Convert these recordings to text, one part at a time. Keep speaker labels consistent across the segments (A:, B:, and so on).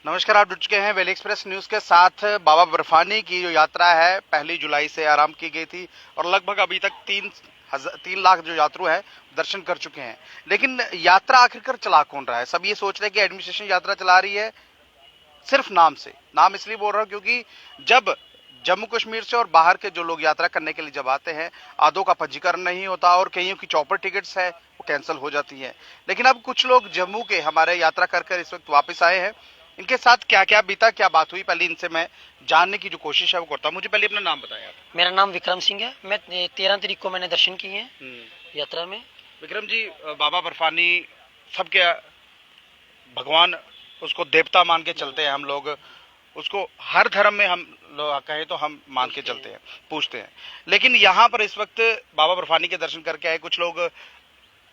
A: नमस्कार, आप जुड़ चुके हैं वैली एक्सप्रेस न्यूज के साथ। बाबा बर्फानी की जो यात्रा है 1 जुलाई से आरंभ की गई थी और लगभग अभी तक 3 लाख जो यात्रु हैं दर्शन कर चुके हैं। लेकिन यात्रा आखिरकार चला कौन रहा है? सब ये सोच रहे हैं कि एडमिनिस्ट्रेशन यात्रा चला रही है। सिर्फ नाम से, नाम इसलिए बोल रहा हूँ क्योंकि जब जम्मू कश्मीर से और बाहर के जो लोग यात्रा करने के लिए जब आते हैं, आधों का पंजीकरण नहीं होता और कईयों की चौपर टिकट्स है वो कैंसिल हो जाती है। लेकिन अब कुछ लोग जम्मू के हमारे यात्रा कर इस वक्त वापस आए हैं। इनके साथ क्या क्या बीता, क्या बात हुई, पहले इनसे मैं जानने की जो कोशिश है वो करता हूँ। मुझे पहले अपना नाम बताया आप।
B: मेरा नाम विक्रम सिंह है। मैं 13 तारीख को मैंने दर्शन किए हैं यात्रा में।
A: विक्रम जी, बाबा बर्फानी सबके भगवान, उसको देवता मान के चलते हैं हम लोग। उसको हर धर्म में हम लोग कहें तो हम मान के चलते हैं, पूछते हैं। लेकिन यहाँ पर इस वक्त बाबा बर्फानी के दर्शन करके आए कुछ लोग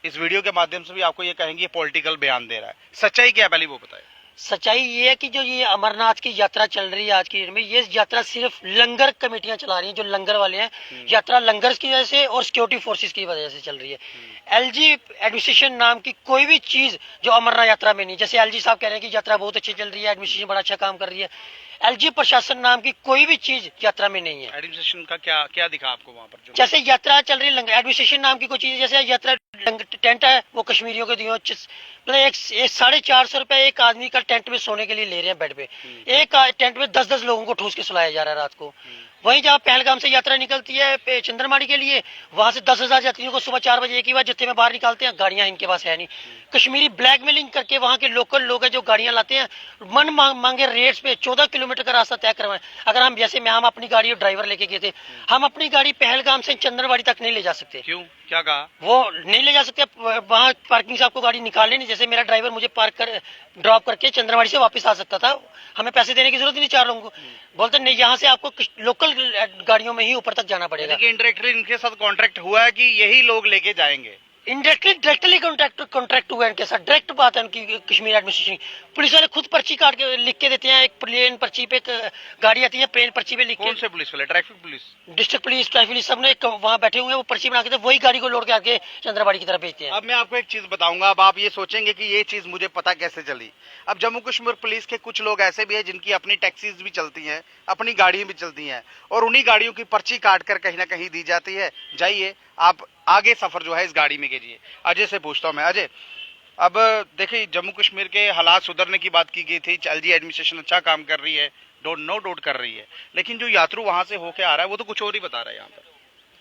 A: इस वीडियो के माध्यम से भी आपको ये कहेंगे ये पॉलिटिकल बयान दे रहा है। सच्चाई क्या है, पहले वो बताए।
B: सच्चाई ये है कि जो ये अमरनाथ की यात्रा चल रही है आज की डेट में, ये यात्रा सिर्फ लंगर कमेटियां चला रही हैं। जो लंगर वाले हैं, यात्रा लंगर की वजह से और सिक्योरिटी फोर्सेस की वजह से चल रही है। एलजी एडमिनिस्ट्रेशन नाम की कोई भी चीज जो अमरनाथ यात्रा में नहीं, जैसे एलजी साहब कह रहे हैं कि यात्रा बहुत अच्छी चल रही है, एडमिनिस्ट्रेशन बड़ा अच्छा काम कर रही है, एलजी प्रशासन नाम की कोई भी चीज यात्रा में नहीं है।
A: एडमिनिस्ट्रेशन का क्या क्या दिखा आपको वहाँ पर?
B: जैसे यात्रा चल रही है, एडमिनिस्ट्रेशन नाम की कोई चीज, जैसे यात्रा टेंट है वो कश्मीरियों के दियो, मतलब एक 450 रुपए एक आदमी का टेंट में सोने के लिए ले रहे हैं बेड पे। एक टेंट में 10-10 लोगों को ठूस के सुलाया जा रहा है रात को। वहीं जहाँ पहलगाम से यात्रा निकलती है चंद्रमाड़ी के लिए, वहां से 10,000 यात्रियों को सुबह 4 बजे एक ही बार जत्थे में बाहर निकालते हैं। गाड़ियां इनके पास है नहीं। कश्मीरी ब्लैकमेलिंग करके वहां के लोकल लोग हैं जो गाड़ियां लाते हैं, मन मांगे रेट्स पे 14 किलोमीटर का रास्ता तय करवाएं। अगर हम जैसे हम अपनी गाड़ी और ड्राइवर लेके गए थे, हम अपनी गाड़ी पहलगाम से चंद्रवाड़ी तक नहीं ले जा सकते।
A: क्यों, क्या कहा?
B: वो नहीं ले जा सकते, वहाँ पार्किंग से आपको गाड़ी निकालने नहीं। जैसे मेरा ड्राइवर मुझे पार्क कर ड्रॉप करके चंद्रवाड़ी से वापस आ सकता था, हमें पैसे देने की जरूरत नहीं 4 लोगों को। बोलते नहीं, यहाँ से आपको लोकल गाड़ियों में ही ऊपर तक जाना पड़ेगा।
A: इनडायरेक्टली इनके साथ कॉन्ट्रैक्ट हुआ है कि यही लोग लेके जाएंगे?
B: डायरेक्टली कॉन्ट्रैक्ट हुआ है इनके साथ, डायरेक्ट बात है उनकी। कश्मीर एडमिनिस्ट्रेशन पुलिस वाले खुद पर्ची काट के लिख के देते हैं। एक प्लेन पर्ची पे गाड़ी आती है, प्लेन पर्ची पे लिख के।
A: कौन से पुलिस वाले? Traffic police,
B: district police, traffic police, सबने वहाँ बैठे हुए हैं, वो पर्ची बना के वही गाड़ी को लोड के आगे चंद्रवाड़ी की तरफ भेजते हैं।
A: अब मैं आपको एक चीज बताऊंगा, अब आप ये सोचेंगे कि ये चीज मुझे पता कैसे चली। अब जम्मू कश्मीर पुलिस के कुछ लोग ऐसे भी हैं जिनकी अपनी टैक्सीज भी चलती हैं, अपनी गाड़ियां भी चलती हैं और उन्हीं गाड़ियों की पर्ची काट कर कहीं ना कहीं दी जाती है। जाइए आप आगे सफर जो है इस गाड़ी में कीजिए। अजय से पूछता हूँ मैं। अजय, अब देखिए जम्मू कश्मीर के हालात सुधरने की बात की गई थी, एलजी एडमिनिस्ट्रेशन अच्छा काम कर रही है, नो डाउट कर रही है, लेकिन जो यात्रु वहां से होके आ रहा है वो तो कुछ और ही बता रहा है यहाँ पर।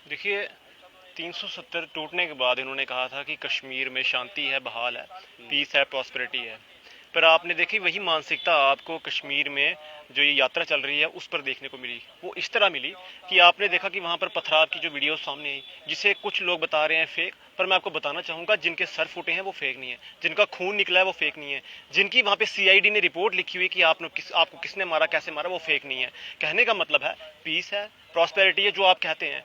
C: देखिए, 370 टूटने के बाद इन्होंने कहा था कि कश्मीर में शांति है, बहाल है, पीस है, प्रॉस्पेरिटी है। पर आपने देखी वही मानसिकता आपको कश्मीर में जो ये यात्रा चल रही है उस पर देखने को मिली। वो इस तरह मिली कि आपने देखा कि वहाँ पर पथराव की जो वीडियो सामने आई, जिसे कुछ लोग बता रहे हैं फेक, पर मैं आपको बताना चाहूँगा जिनके सर फूटे हैं वो फेक नहीं है, जिनका खून निकला है वो फेक नहीं है, जिनकी वहाँ पे सीआईडी ने रिपोर्ट लिखी हुई कि आपको किसने मारा, कैसे मारा, वो फेक नहीं है। कहने का मतलब है पीस है, प्रॉस्पेरिटी है जो आप कहते हैं,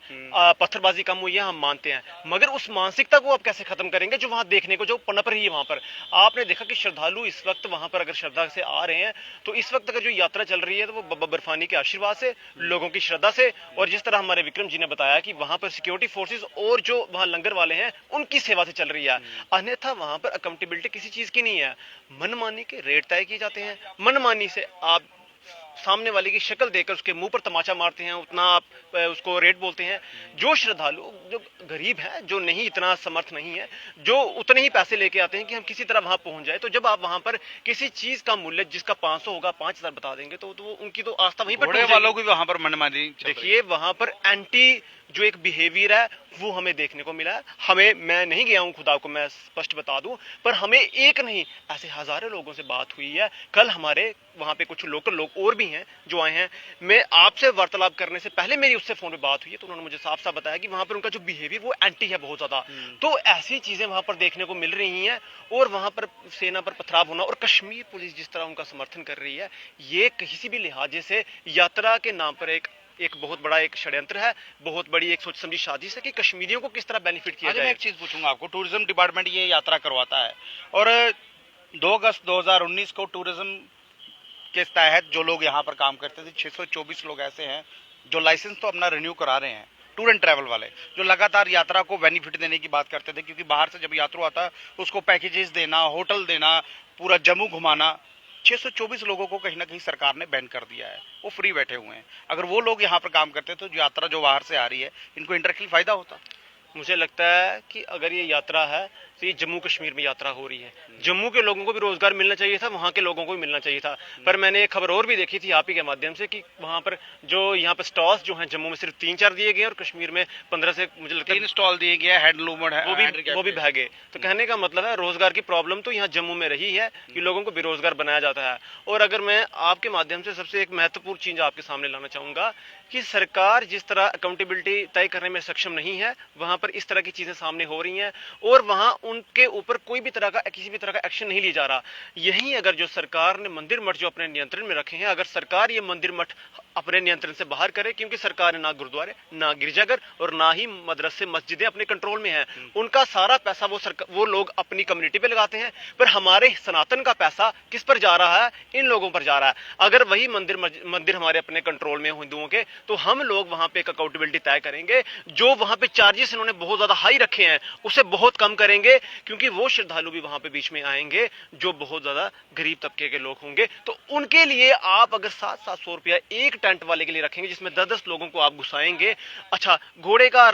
C: पत्थरबाजी कम हुई है हम मानते हैं, मगर उस मानसिकता को आप कैसे खत्म करेंगे जो वहां देखने को जो पनप रही है वहां पर। आपने देखा कि श्रद्धालु इस वक्त वहां पर अगर श्रद्धा से आ रहे हैं तो इस वक्त अगर जो यात्रा चल रही है तो वो बाबा बर्फानी के आशीर्वाद से, लोगों की श्रद्धा से, और जिस तरह हमारे विक्रम जी ने बताया कि वहां पर सिक्योरिटी फोर्सेस और जो वहां लंगर वाले हैं उनकी सेवा से चल रही है। अन्यथा वहां पर अकाउंटेबिलिटी किसी चीज की नहीं है। मनमानी के रेट तय किए जाते हैं, मनमानी से आप सामने वाले की शक्ल देखकर उसके मुंह पर तमाचा मारते हैं, उतना आप उसको रेट बोलते हैं। जो श्रद्धालु जो गरीब है, जो नहीं इतना समर्थ नहीं है, जो उतने ही पैसे लेके आते हैं कि हम किसी तरह वहां पहुंच जाए, तो जब आप वहां पर किसी चीज का मूल्य जिसका 500 होगा 5,000 बता देंगे तो उनकी तो आस्था वहीं पर
A: वालों की वहां पर मनमानी।
C: देखिए वहां पर एंटी जो एक बिहेवियर है वो हमें देखने को मिला है। मैं नहीं गया हूं, खुदा को मैं स्पष्ट बता दूं, पर हमें एक नहीं ऐसे हजारों लोगों से बात हुई है। कल हमारे वहां पे कुछ लोकल लोग और भी हैं जो आए हैं। मैं आपसे वार्तालाप करने से पहले मेरी उससे फोन पे बात हुई है तो उन्होंने मुझे साफ साफ बताया कि वहां पर उनका जो बिहेवियर वो एंटी है बहुत ज्यादा। तो ऐसी चीजें वहां पर देखने को मिल रही हैं और वहां पर सेना पर पथराव होना और कश्मीर पुलिस जिस तरह उनका समर्थन कर रही है, ये किसी भी लिहाजे से यात्रा के नाम पर एक बहुत बड़ा एक षड्यंत्र है, बहुत बड़ी एक सोच समझी साजिश है कि कश्मीरियों को किस तरह बेनिफिट किया जाए।
A: मैं एक चीज पूछूंगा आपको, टूरिज्म डिपार्टमेंट ये यात्रा करवाता है और 2 अगस्त 2019 को टूरिज्म के तहत जो लोग यहाँ पर काम करते थे 624 लोग ऐसे हैं जो लाइसेंस तो अपना रिन्यू करा रहे हैं, टूर एंड ट्रैवल वाले, जो लगातार यात्रा को बेनिफिट देने की बात करते थे, क्योंकि बाहर से जब यात्रु आता उसको पैकेजेस देना, होटल देना, पूरा जम्मू घुमाना, 624 लोगों को कहीं ना कहीं सरकार ने बैन कर दिया है, वो फ्री बैठे हुए हैं। अगर वो लोग यहाँ पर काम करते तो यात्रा जो बाहर से आ रही है इनको इंडायरेक्टली फायदा होता।
C: मुझे लगता है कि अगर ये यात्रा है तो ये जम्मू कश्मीर में यात्रा हो रही है। जम्मू के लोगों को भी रोजगार मिलना चाहिए था, वहां के लोगों को भी मिलना चाहिए था। पर मैंने एक खबर और भी देखी थी आप ही के माध्यम से कि वहां पर जो यहाँ पर स्टॉल्स जो हैं जम्मू में सिर्फ 3-4 दिए गए और कश्मीर में 15 से मुझे लगता है
A: 3 स्टॉल दिए गए, हैंडलूम है
C: वो भी बह गए। तो कहने का मतलब है रोजगार की प्रॉब्लम तो यहाँ जम्मू में रही है कि लोगों को बेरोजगार बनाया जाता है। और अगर मैं आपके माध्यम से सबसे एक महत्वपूर्ण चीज आपके सामने लाना चाहूंगा कि सरकार जिस तरह अकाउंटेबिलिटी तय करने में सक्षम नहीं है, वहां पर इस तरह की चीजें सामने हो रही हैं और वहां उनके ऊपर कोई भी तरह का किसी भी तरह का एक्शन नहीं लिया जा रहा। यही अगर जो सरकार ने मंदिर मठ जो अपने नियंत्रण में रखे हैं, अगर सरकार ये मंदिर मठ अपने नियंत्रण से बाहर करे, क्योंकि सरकार ने ना गुरुद्वारे, ना गिरजाघर और ना ही मदरसे मस्जिदें अपने कंट्रोल में हैं। उनका सारा पैसा वो लोग अपनी कम्युनिटी पे लगाते हैं, पर हमारे सनातन का पैसा किस पर जा रहा है? इन लोगों पर जा रहा है। अगर वही मंदिर हमारे अपने कंट्रोल में हिंदुओं के, तो हम लोग वहां पे एक अकाउंटेबिलिटी तय करेंगे। जो वहां पे चार्जेस इन्होंने बहुत ज्यादा हाई रखे हैं उसे बहुत कम करेंगे, क्योंकि वो श्रद्धालु भी वहां पे बीच में आएंगे जो बहुत ज्यादा गरीब तबके के लोग होंगे। तो उनके लिए आप अगर 700-700 रुपया एक टेंट वाले के लिए रखेंगे जिसमें 10-10 लोगों को आप घुसाएंगे, अच्छा घोड़े का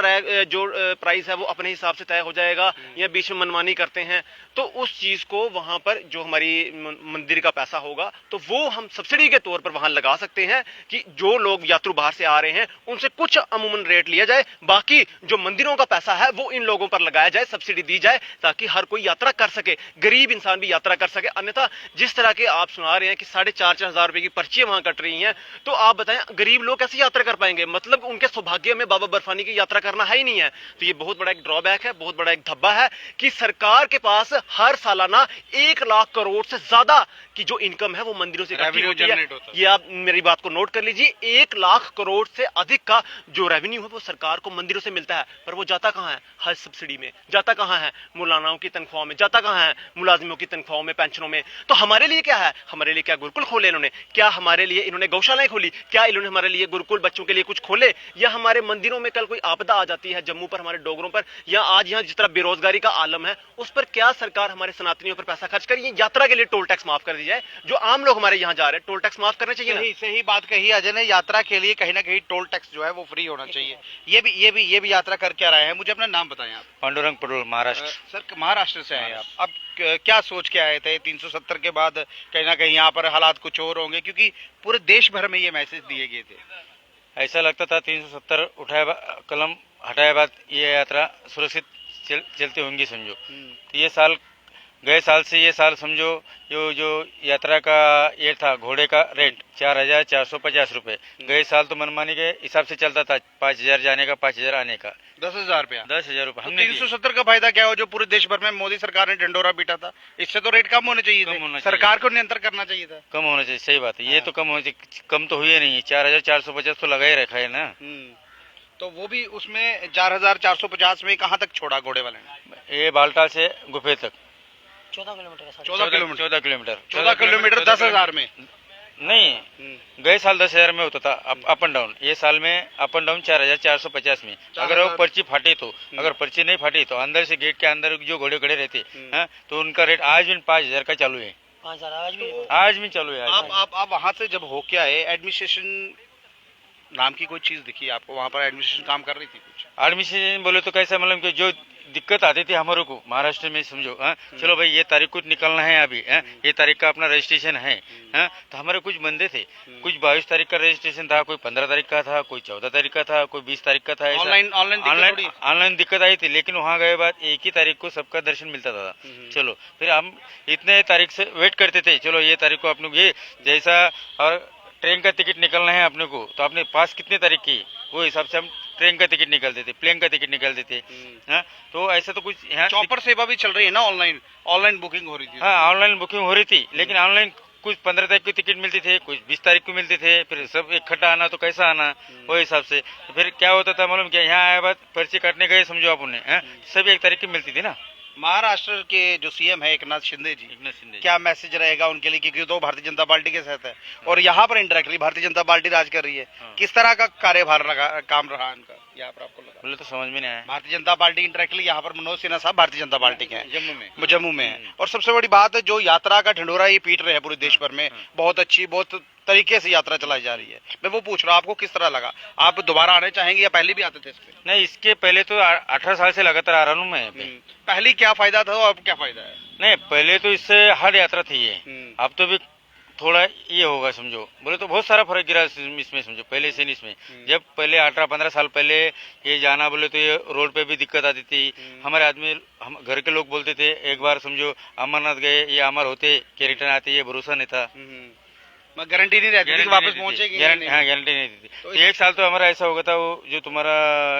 C: जो प्राइस है वो अपने हिसाब से तय हो जाएगा या बीच में मनमानी करते हैं, तो उस चीज को वहां पर जो हमारी मंदिर का पैसा होगा तो वो हम सब्सिडी के तौर पर वहां लगा सकते हैं कि जो लोग यात्रु बाहर से आ रहे हैं उनसे कुछ अमूमन रेट लिया जाए, बाकी जो मंदिरों का पैसा है वो इन लोगों पर लगाया जाए, सब्सिडी दी जाए, ताकि हर कोई यात्रा कर सके, गरीब इंसान भी यात्रा कर सके। अन्यथा जिस तरह के आप सुना रहे हैं कि 4,500 हजार रुपए की पर्चियां वहां कट रही हैं, तो आप बताएं गरीब लोग कैसे यात्रा कर पाएंगे? मतलब उनके सौभाग्य में बाबा बर्फानी की यात्रा करना है ही नहीं है। तो ये बहुत बड़ा एक ड्रॉबैक है, बहुत बड़ा एक धब्बा है कि सरकार के पास हर सालाना 1 लाख करोड़ से ज्यादा की जो इनकम है वो मंदिरों से इकट्ठी होती है। ये आप मेरी बात को नोट कर लीजिए, 1 लाख करोड़ से अधिक का जो रेवेन्यू है वो सरकार को मंदिरों से मिलता है। पर वो जाता कहां है? हज सब्सिडी में जाता, कहां है मौलानाओं की तनख्वाहों में जाता, कहां है मुलाजिमों की तनख्वाहों में, पेंशनों में। तो हमारे लिए क्या है? हमारे लिए क्या गुरुकुल खोले इन्होंने? क्या हमारे लिए इन्होंने गौशालाएं खोली? क्या इन्होंने हमारे लिए गुरुकुल बच्चों के लिए कुछ खोले? या हमारे मंदिरों में कल कोई आपदा आ जाती है जम्मू पर, हमारे डोगरों पर, या आज यहाँ जिस तरह बेरोजगारी का आलम है उस पर क्या सरकार हमारे सनातनियों पर पैसा खर्च करिए? यात्रा के लिए टोल टैक्स माफ कर दी जाए। जो आम लोग हमारे यहाँ जा रहे हैं टोल टैक्स माफ करना चाहिए।
A: सही बात कही अजय ने, यात्रा के लिए कहीं ना कहीं टोल टैक्स जो है वो फ्री होना चाहिए। ये भी यात्रा करके आ रहे हैं। मुझे अपना नाम बताएं आप।
D: पांडुरंग पडोल, महाराष्ट्र।
A: सर महाराष्ट्र से आए आप, अब क्या सोच के आए थे? 370 के बाद कहीं ना कहीं यहाँ पर हालात कुछ और होंगे, क्योंकि पूरे देश भर में ये मैसेज दिए गए थे।
D: ऐसा लगता था 370 कलम हटाए बाद ये यात्रा सुरक्षित चलती होंगी समझो। तो ये साल, गए साल से ये साल समझो जो यात्रा का ये था घोड़े का रेट 4,450 रुपए। गए साल तो मनमानी के हिसाब से चलता था, 5,000 जाने का 5,000 आने का,
A: 10,000 रुपया,
D: 10,000 रुपए।
A: हमने 370 का फायदा क्या हो जो पूरे देश भर में मोदी सरकार ने ढंडोरा पीटा था? इससे तो रेट कम होने चाहिए थे, सरकार को नियंत्रण करना चाहिए था।
D: कम होना चाहिए, सही बात है। ये तो कम होना चाहिए, कम तो हुए नहीं है। 4,450 तो लगा ही रखा है ना।
A: तो वो भी उसमें 4,450 में कहाँ तक छोड़ा घोड़े वाले ने?
D: ये बालटाल से गुफे तक
B: 14 किलोमीटर
A: 14 किलोमीटर 10,000 में
D: नहीं। गए साल 10,000 में होता था अप एंड डाउन। ये साल में अप एंड डाउन 4,450 में। अगर वो पर्ची फाटे तो, अगर पर्ची नहीं फाटी तो अंदर से गेट के अंदर जो घोड़े खड़े रहते हैं तो उनका रेट आज भी 5,000 का चालू है।
B: 5,000
D: आज भी चालू है।
A: आप वहाँ से जब होके आए, एडमिनिस्ट्रेशन नाम की कोई चीज दिखी आपको? वहाँ पर एडमिनिस्ट्रेशन काम कर रही थी कुछ?
D: एडमिनिस्ट्रेशन बोले तो कैसा, मतलब कि जो दिक्कत आती थी हमारे को महाराष्ट्र में समझो, चलो भाई ये तारीख को निकलना है अभी, ये तारीख का अपना रजिस्ट्रेशन है, तो हमारे कुछ बंदे थे, कुछ 22 तारीख का रजिस्ट्रेशन था, कोई 15 तारीख का था, कोई 14 तारीख का था, कोई 20 तारीख का था। ऑनलाइन दिक्कत आई थी, लेकिन वहाँ गए बाद एक ही तारीख को सबका दर्शन मिलता था। चलो फिर हम इतने तारीख से वेट करते थे, चलो ये तारीख को अपने ये जैसा, और ट्रेन का टिकट निकलना है अपने को तो अपने पास कितने तारीख की वो हिसाब से हम ट्रेन का टिकट निकाल देते, प्लेन का टिकट निकाल देते। तो ऐसा तो कुछ यहाँ
A: चौपर सेवा भी चल रही है ना, ऑनलाइन बुकिंग हो रही थी।
D: हाँ, ऑनलाइन बुकिंग हो रही थी, लेकिन ऑनलाइन कुछ 15 तारीख की टिकट मिलती थे, कुछ 20 तारीख को मिलते थे। फिर सब इकट्ठा आना तो कैसा आना, वो हिसाब से फिर क्या होता था मालूम क्या, यहाँ आया बात पर्ची काटने गए समझो आप उन्हें, सभी 1 तारीख की मिलती थी ना।
A: महाराष्ट्र के जो सीएम है एकनाथ शिंदे जी, क्या मैसेज रहेगा उनके लिए, क्योंकि तो भारतीय जनता पार्टी के साथ है और यहाँ पर इंडायरेक्टली भारतीय जनता पार्टी राज कर रही है। किस तरह का कार्यभार काम रहा इनका यहाँ पर आपको लगा?
D: बोले तो समझ में नहीं आया।
A: भारतीय जनता पार्टी इंडायरेक्टली यहाँ पर मनोज सिन्हा साहब भारतीय जनता पार्टी के हैं,
D: जम्मू
A: जम्मू में है। और सबसे बड़ी बात है जो यात्रा का ढिंढोरा ये पीट रहे हैं पूरे देश भर में, बहुत अच्छी बहुत तरीके से यात्रा चलाई जा रही है। मैं वो पूछ रहा हूँ आपको किस तरह लगा, आप दोबारा आने चाहेंगे या पहले भी आते थे इस पे?
D: नहीं, इसके पहले तो 18 साल से लगातार आ रहा हूँ मैं यहाँ पे।
A: पहले क्या फायदा था और अब क्या फायदा है?
D: नहीं, पहले तो इससे हर यात्रा थी ये, अब तो भी थोड़ा ये होगा समझो। बोले तो बहुत सारा फर्क गिरा इसमें समझो, पहले से नहीं इसमें। जब पहले 18-15 साल पहले ये जाना बोले तो ये रोड पे भी दिक्कत आती थी। हमारे आदमी हम घर के लोग बोलते थे एक बार समझो अमरनाथ गए ये अमर होते कि रिटर्न आते, ये भरोसा नहीं था।
A: गारंटी नहीं रहती थी कि वापस पहुंचेगी।
D: हाँ, गारंटी नहीं थी। तो एक साल तो हमारा ऐसा हो गया था, वो जो तुम्हारा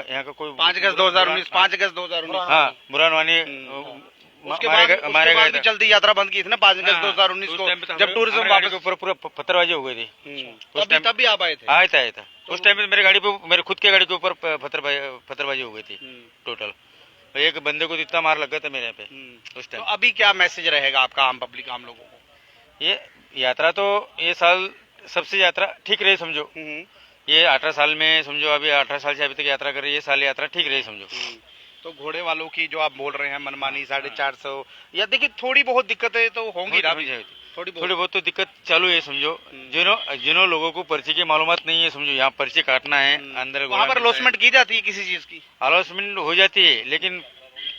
D: यहाँ का कोई
A: 5 अगस्त 2019 5 अगस्त 2019
D: हाँ बुरानवानी
A: उसके बाद भी जल्दी यात्रा बंद की थी ना 5 अगस्त 2019 को, जब टूरिज्म
D: वापस ऊपर पूरा पत्थरबाजी हो गई थी।
A: तब भी आप आए थे?
D: आया था उस टाइम पे मेरे गाड़ी पे, मेरे खुद के गाड़ी के ऊपर पत्थरबाजी हो गई थी टोटल। एक बंदे को इतना मार लग गया था मेरे यहाँ पे उस टाइम।
A: तो अभी क्या मैसेज रहेगा आपका आम पब्लिक आम लोगों को?
D: ये यात्रा तो ये साल सबसे यात्रा ठीक रही समझो। ये 18 साल में समझो, अभी 18 साल से अभी तक यात्रा कर रही है, ये साल यात्रा ठीक रही समझो।
A: तो घोड़े वालों की जो आप बोल रहे हैं मनमानी 450 या देखिए थोड़ी बहुत दिक्कतें तो होंगी ना,
D: थोड़ी बहुत तो दिक्कत चालू है समझो। जिन्हों लोगों को पर्ची की मालूमात नहीं है समझो, यहाँ पर्ची काटना है अंदर,
A: वहाँ पर अलॉटमेंट की जाती है किसी चीज की?
D: अलॉटमेंट हो जाती है लेकिन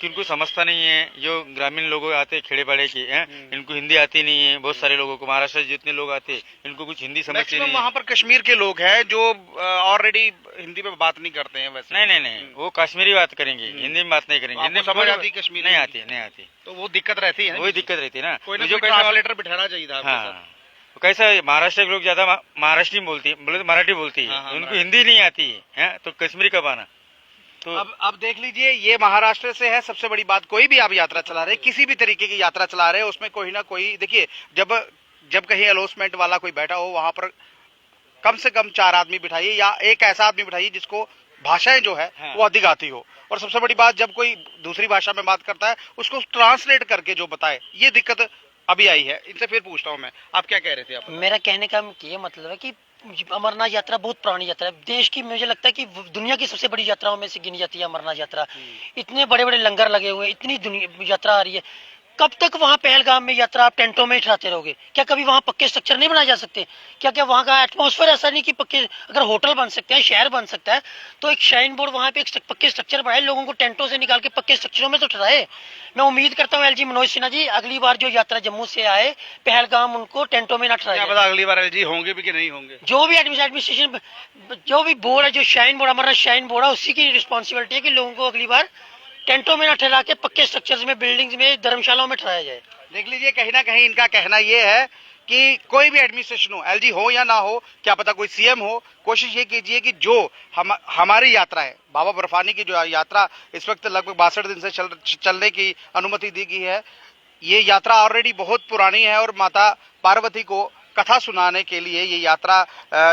D: किनको समझता नहीं है। जो ग्रामीण लोग आते हैं खेड़े बाड़े के हैं, इनको हिंदी आती नहीं है। बहुत सारे लोगों को महाराष्ट्र से जितने लोग आते हैं इनको कुछ हिंदी समझते नहीं है।
A: वहाँ पर कश्मीर के लोग हैं जो ऑलरेडी हिंदी में बात नहीं करते हैं वैसे।
D: नहीं, वो कश्मीरी बात करेंगे, हिंदी में बात नहीं करेंगे। हिंदी
A: समझ आती कश्मीरी?
D: नहीं आती।
A: तो वो दिक्कत रहती है,
D: वही दिक्कत रहती है ना।
A: कोई ट्रांसलेटर बिठाना चाहिए था।
D: हाँ, कैसा महाराष्ट्र के लोग ज्यादा महाराष्ट्री बोलती है, बोले तो मराठी बोलती है, उनको हिंदी नहीं आती है तो कश्मीरी कब आना।
A: तो अब देख लीजिए ये महाराष्ट्र से है। सबसे बड़ी बात, कोई भी आप यात्रा चला रहे, किसी भी तरीके की यात्रा चला रहे, उसमें कोई ना कोई देखिए, जब कहीं अलॉटमेंट वाला कोई बैठा हो वहां पर कम से कम 4 आदमी बिठाइए या एक ऐसा आदमी बिठाइए जिसको भाषाएं जो है वो अधिक आती हो। और सबसे बड़ी बात, जब कोई दूसरी भाषा में बात करता है उसको ट्रांसलेट करके जो बताए, ये दिक्कत अभी आई है। इनसे फिर पूछता हूँ मैं, आप क्या कह रहे थे? आप
B: मेरा कहने का ये मतलब है कि अमरनाथ यात्रा बहुत पुरानी यात्रा है देश की। मुझे लगता है कि दुनिया की सबसे बड़ी यात्राओं में से गिनी जाती है अमरनाथ यात्रा। इतने बड़े बड़े लंगर लगे हुए हैं, इतनी यात्रा आ रही है। कब तक वहाँ पहलगाम में यात्रा आप टेंटों में ठहराते रहोगे? क्या कभी वहाँ पक्के स्ट्रक्चर नहीं बनाए जा सकते? क्या वहाँ का एटमॉस्फेयर ऐसा नहीं कि पक्के, अगर होटल बन सकते हैं, शहर बन सकता है, तो एक शाइन बोर्ड वहाँ पे एक पक्के स्ट्रक्चर बनाए, लोगों को टेंटों से निकाल के पक्के स्ट्रक्चरों में तो ठहराए। मैं उम्मीद करता हूँ एलजी मनोज सिन्हा जी अगली बार जो यात्रा जम्मू से आए पहलगाम, उनको टेंटों में ना ठहराए।
A: पता अगली बार एलजी होंगे भी कि नहीं होंगे?
B: जो भी एडमिनिस्ट्रेशन, जो भी बोर्ड है, जो shrine board, Amarnath shrine board है, उसी की रिस्पॉन्सिबिलिटी है कि लोगों को अगली बार टेंटों में ना ठहरा के पक्के स्ट्रक्चर्स में, बिल्डिंग्स में, धर्मशालाओं में ठहराया जाए।
A: देख लीजिए, कहीं ना कहीं इनका कहना यह है कि कोई भी एडमिनिस्ट्रेशन हो, एलजी हो या ना हो, क्या पता कोई सीएम हो, कोशिश ये कीजिए कि जो हमारी यात्रा है, बाबा बर्फानी की जो यात्रा इस वक्त लगभग 62 दिन से चलने की अनुमति दी गई है, ये यात्रा ऑलरेडी बहुत पुरानी है। और माता पार्वती को कथा सुनाने के लिए ये यात्रा,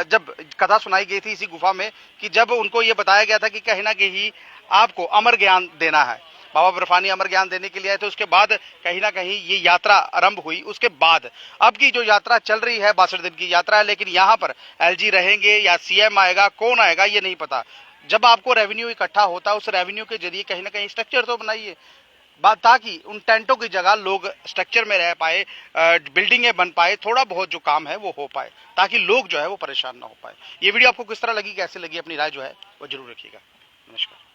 A: जब कथा सुनाई गई थी इसी गुफा में, कि जब उनको ये बताया गया था कि कहीं ना कहीं आपको अमर ज्ञान देना है, बाबा बर्फानी अमर ज्ञान देने के लिए आए, तो उसके बाद कहीं ना कहीं ये यात्रा आरंभ हुई। उसके बाद अब की जो यात्रा चल रही है 62 दिन की यात्रा है, लेकिन यहाँ पर एलजी रहेंगे या सीएम आएगा, कौन आएगा ये नहीं पता। जब आपको रेवेन्यू इकट्ठा होता है, उस रेवेन्यू के जरिए कहीं ना कहीं स्ट्रक्चर तो बनाइए, ताकि उन टेंटों की जगह लोग स्ट्रक्चर में रह पाए, बिल्डिंगें बन पाए, थोड़ा बहुत जो काम है वो हो पाए, ताकि लोग जो है वो परेशान ना हो पाए। ये वीडियो आपको किस तरह लगी, कैसे लगी, अपनी राय जो है वो जरूर रखिएगा। नमस्कार।